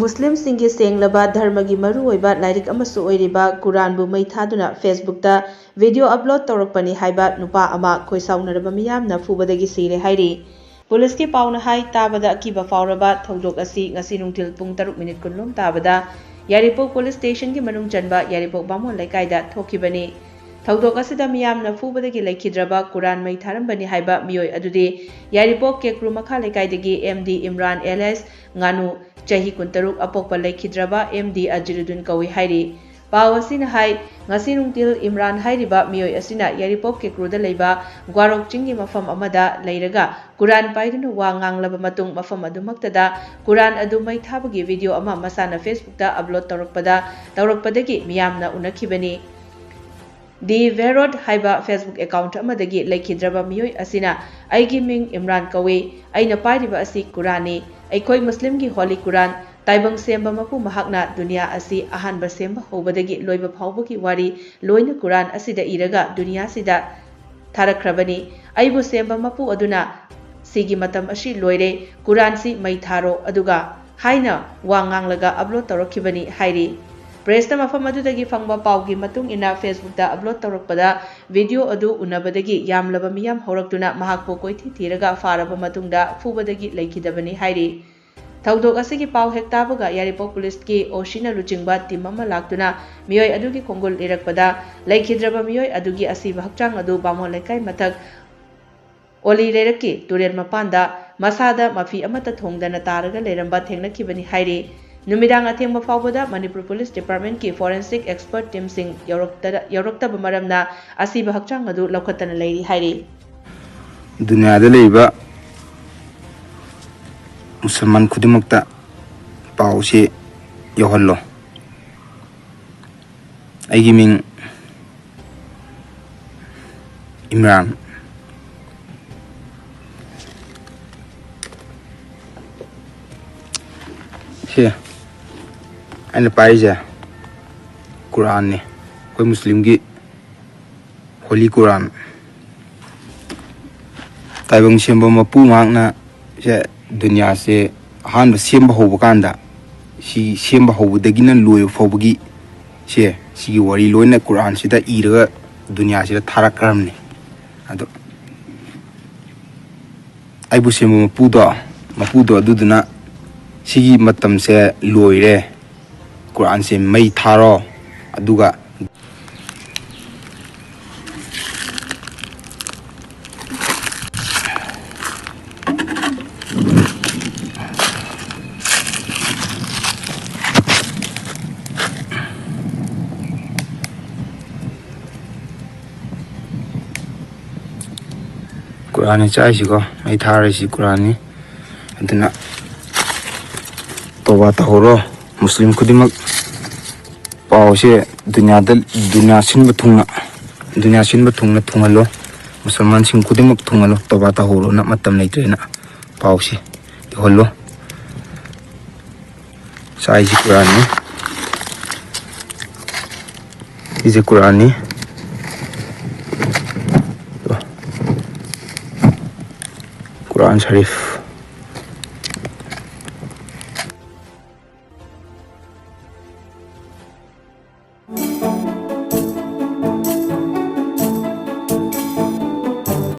मुस्लिमसिंगी सेंगलबा धर्मगी मरुओइबा lyric अमसु ओइरिबा कुरानबु मई थादुना फेसबुकता video upload तौरकपनि हाइबा नुपा अमा खोइसाउनरबा मियामना फुबदगी सिरे हाइरि पुलिसकी पाउना high ताबदा अकीबा फाउरबा थौदोक असि ngasi nungtil pung 3 minute kunlum ताबदा यारिपोक पुलिस स्टेशन की मनुंग चनबा यारिपोक बामोन लैकाइदा थोखिबनि थौदोक असिदा मियामना फुबदगी लैखिद्रबा कुरान मई थारंबनि हाइबा मियोय अदुदि यारिपोक केक्रू मखा लैकाइदगी MD Imran LS ngánu chahi 13 apokpa laikhidraba MD Ajiruddin kawi hairi paw asina hai ngasi nungtil Imran hairiba miyoi asina yaripop ke kruda leiba gwarok chingi mafam amada leiraga Quran paidunu wa nganglaba matung mafam adumaktada Quran adu mai thabagi video ama masana Facebook da upload tawrakpadagi miyamna unakhibani The Verod haiba Facebook account amadagi laikhidraba miyoi asina aigi ming Imran kawi aina pairiba asi Qurani aikoi muslim gi holy Quran taibang semba mapu mahakna dunia asi ahanba semba hobadagi loiba phawbagi wari loina Quran asida iraga dunia sida tharakrabani aibu semba mapu aduna sigi matam ashi loire Quran si mai tharo aduga haina wanganglaga upload tawrakhibani hairi Presta mafam adudagi fangba pawgi matung ina Facebook da upload tawrakpada video adu unabadagi yamlaba miyam horaktuna mahakpo koithi thiraga faraba matungda fubadagi laikhidabani hairi Thaudok asigi paw hektabaga yaripok police ki oshina luchingba team ama laktuna miyoi adugi khongol irakpada laikhidraba miyoi adugi asiba hakchang adu bamon laikai mathak oli leraki turen mapanda masada mafi amata thongdana taraga leramba thengnakhibani hairi Numidang athengba fawbada Manipur Police Department ki forensic expert team sing yorokta bamaramna asiba hakchang adu laukhatana leiri hairi Dunia da leiba Musalman kudimakta pause yohallo aigi ming Imran Here ana paija Quran ne koi muslim gi holy Quran taibang semba mapu ngakna se dunia se han semba hobakanda si semba hobudagina loyo fobagi se si wari loina Quran sida iraga dunia sida tharakram ne ado aibu semba mapu do aduduna sigi matam se loire Quran se mai tharo aduga Quran chai si ko mai thare si Quran ni aduna toba tahoro muslim kudimak pause dunia sinba thungna thungalo musalman sing kudimak thungalo toba tahoro na matam leitrena pause hollo sai si Quran ni is Quran ni Quran Sharif